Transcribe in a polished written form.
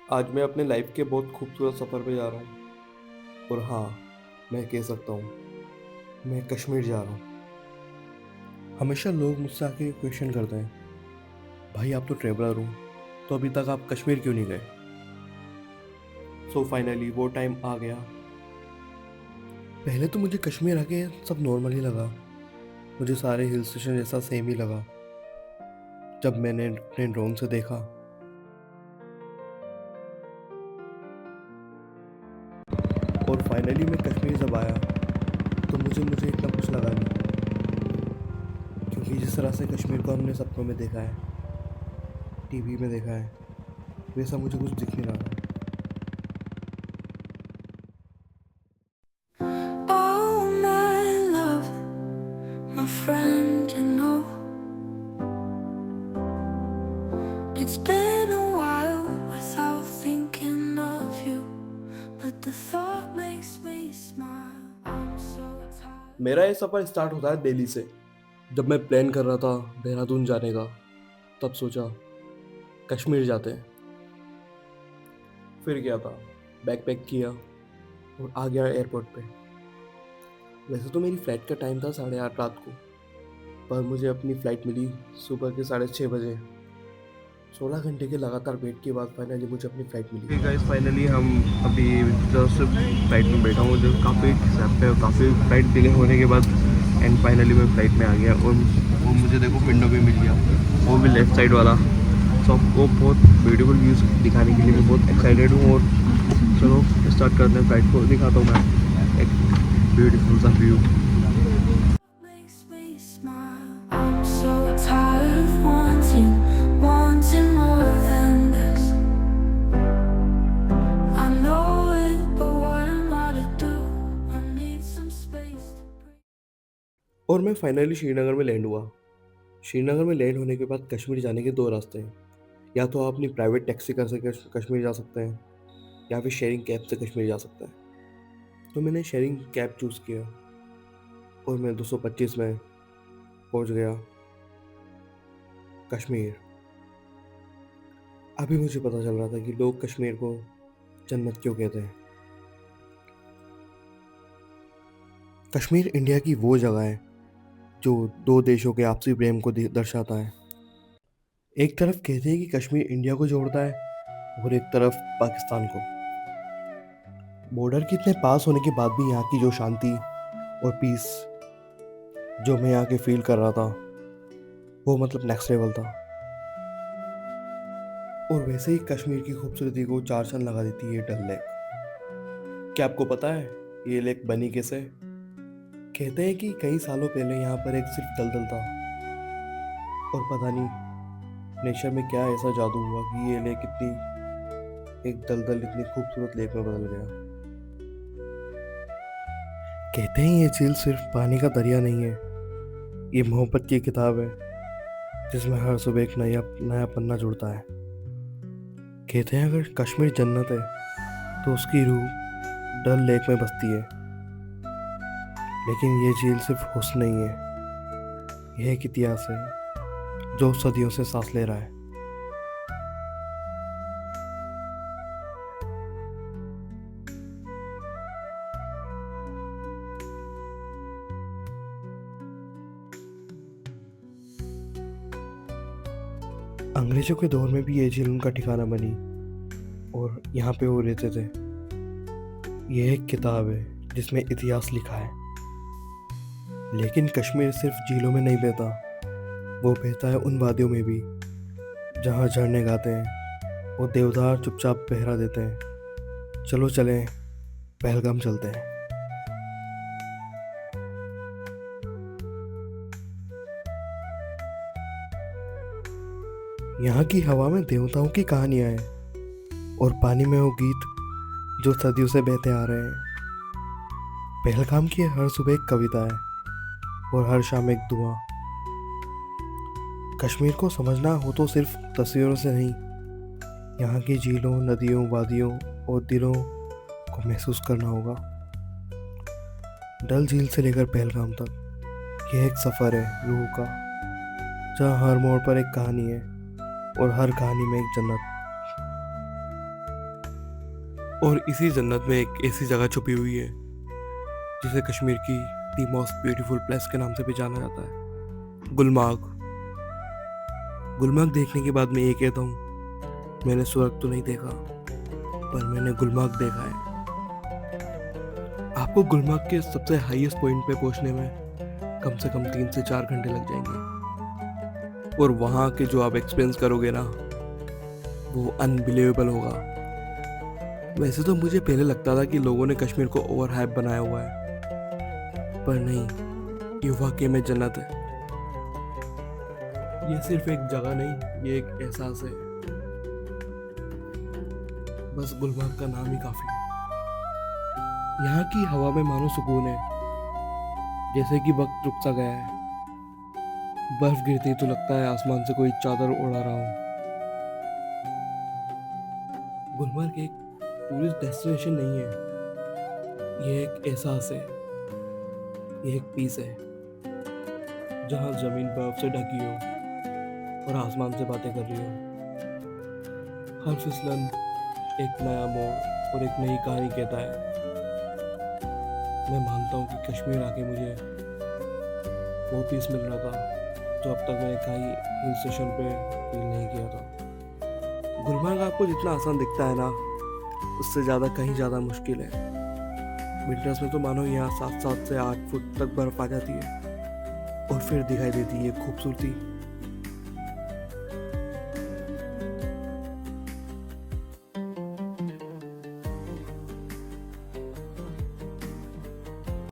आज मैं अपने लाइफ के बहुत खूबसूरत सफ़र पे जा रहा हूँ। और हाँ, मैं कह सकता हूँ मैं कश्मीर जा रहा हूँ। हमेशा लोग मुझसे आके क्वेश्चन करते हैं, भाई आप तो ट्रेवलर हो, तो अभी तक आप कश्मीर क्यों नहीं गए? सो फाइनली वो टाइम आ गया। पहले तो मुझे कश्मीर आके सब नॉर्मल ही लगा। मुझे सारे हिल स्टेशन जैसा सेम ही लगा। जब मैंने अपने ड्रोन से देखा और फाइनली मैं कश्मीर जब आया, तो मुझे मुझे इतना कुछ लगा नहीं। क्योंकि जिस तरह से कश्मीर को हमने सपनों में देखा है, टीवी में देखा है, वैसा मुझे कुछ दिख नहीं रहा था। Oh, my love, my friend, it's been a while without thinking of you, but the thought makes me smile. I'm so tired. मेरा ये सफ़र स्टार्ट होता है दिल्ली से। जब मैं प्लान कर रहा था देहरादून जाने का, तब सोचा कश्मीर जाते हैं। फिर गया था, बैग पैक किया और आ गया एयरपोर्ट पे। वैसे तो मेरी फ़्लाइट का टाइम था 8:30 रात को, पर मुझे अपनी फ़्लाइट मिली सुबह के 6:30 बजे। 16 घंटे के लगातार वेट के बाद फाइनली मुझे अपनी फ़्लाइट मिली। गाइस, फाइनली हम अभी जस्ट फ्लाइट में बैठा हूँ, जो काफ़ी सैप है, काफ़ी फ्लाइट डिले होने के बाद एंड फाइनली मैं फ्लाइट में आ गया। और वो मुझे देखो विंडो पे मिल गया, वो भी लेफ़्ट साइड वाला। तो आपको बहुत ब्यूटीफुल व्यूज़ दिखाने के लिए मैं बहुत एक्साइटेड हूँ। और चलो स्टार्ट करते हैं, फ्लाइट को दिखाता हूँ मैं एक ब्यूटीफुल सा view. Makes me smile. I'm so tired of wanting more than this. I know it, but what am I to do? I need some space to breathe. और मैं फाइनली श्रीनगर में लैंड हुआ। श्रीनगर में लैंड होने के बाद कश्मीर जाने के दो रास्ते हैं। या तो आप अपनी प्राइवेट टैक्सी कर सके कश्मीर जा सकते हैं, या फिर शेयरिंग कैब से कश्मीर जा सकते हैं। तो मैंने शेयरिंग कैब चूज़ किया और मैं 225 में पहुंच गया कश्मीर। अभी मुझे पता चल रहा था कि लोग कश्मीर को जन्नत क्यों कहते हैं। कश्मीर इंडिया की वो जगह है जो दो देशों के आपसी प्रेम को दर्शाता है। एक तरफ कहते हैं कि कश्मीर इंडिया को जोड़ता है और एक तरफ पाकिस्तान को। बॉर्डर के इतने पास होने के बाद भी यहाँ की जो शांति और पीस जो मैं यहाँ के फील कर रहा था, वो मतलब नेक्स्ट लेवल था। और वैसे ही कश्मीर की खूबसूरती को चार चांद लगा देती है डल लेक। क्या आपको पता है ये लेक बनी कैसे? कहते हैं कि कई सालों पहले यहाँ पर एक सिर्फ दलदल था, और पता नहीं नेचर में क्या ऐसा जादू हुआ कि ये लेक एक दलदल इतनी खूबसूरत लेक में बदल गया। कहते हैं ये झील सिर्फ पानी का दरिया नहीं है, ये मोहब्बत की किताब है जिसमें हर सुबह एक नया नया पन्ना जुड़ता है। कहते हैं अगर कश्मीर जन्नत है, तो उसकी रूह डल लेक में बसती है। लेकिन ये झील सिर्फ हुस्न नहीं है, यह एक इतिहास है जो सदियों से सांस ले रहा है। अंग्रेजों के दौर में भी ये झील उनका ठिकाना बनी और यहाँ पे वो रहते थे। यह एक किताब है जिसमें इतिहास लिखा है। लेकिन कश्मीर सिर्फ झीलों में नहीं बहता, वो बहता है उन वादियों में भी जहाँ झरने गाते हैं और देवदार चुपचाप पहरा देते हैं। चलो चलें, पहलगाम चलते हैं। यहाँ की हवा में देवताओं की कहानियाँ हैं और पानी में वो गीत जो सदियों से बहते आ रहे हैं। पहलगाम की हर सुबह एक कविता है और हर शाम एक दुआ। कश्मीर को समझना हो तो सिर्फ तस्वीरों से नहीं, यहाँ की झीलों, नदियों, वादियों और दिलों को महसूस करना होगा। डल झील से लेकर पहलगाम तक यह एक सफ़र है रूह का, जहाँ हर मोड़ पर एक कहानी है और हर कहानी में एक जन्नत। और इसी जन्नत में एक ऐसी जगह छुपी हुई है जिसे कश्मीर की दी मोस्ट ब्यूटीफुल प्लेस के नाम से भी जाना जाता है, गुलमार्ग। गुलमार्ग देखने के बाद मैं ये कहता हूँ, मैंने स्वर्ग तो नहीं देखा, पर मैंने गुलमार्ग देखा है। आपको गुलमार्ग के सबसे हाईएस्ट पॉइंट पे पहुंचने में कम से कम 3 से 4 घंटे लग जाएंगे, और वहाँ के जो आप एक्सपीरियंस करोगे ना, वो अनबिलीवेबल होगा। वैसे तो मुझे पहले लगता था कि लोगों ने कश्मीर को ओवर हाइप बनाया हुआ है, पर नहीं, ये वाकई में जन्नत है। ये सिर्फ एक जगह नहीं, ये एक एहसास है। बस गुलमार्ग का नाम ही काफी है। यहाँ की हवा में मानो सुकून है, जैसे कि वक्त रुक सा गया है। बर्फ गिरती तो लगता है आसमान से कोई चादर उड़ा रहा हो। गुलमार्ग एक टूरिस्ट डेस्टिनेशन नहीं है, ये एक एहसास है, ये एक पीस है, जहाँ जमीन बर्फ से ढकी हो और आसमान से बातें कर रही हो। हर फिसलन एक नया मोड़ और एक नई कहानी कहता है। मैं मानता हूँ कि कश्मीर आके मुझे वो पीस मिल रहा था जो अब तक मैंने कहीं हिल स्टेशन पे फील नहीं किया था। गुलमार्ग आपको जितना आसान दिखता है ना, उससे ज़्यादा कहीं ज़्यादा मुश्किल है। विंटर्स में तो मानो यहाँ 7 से 8 फुट तक बर्फ आ जाती है, और फिर दिखाई देती है खूबसूरती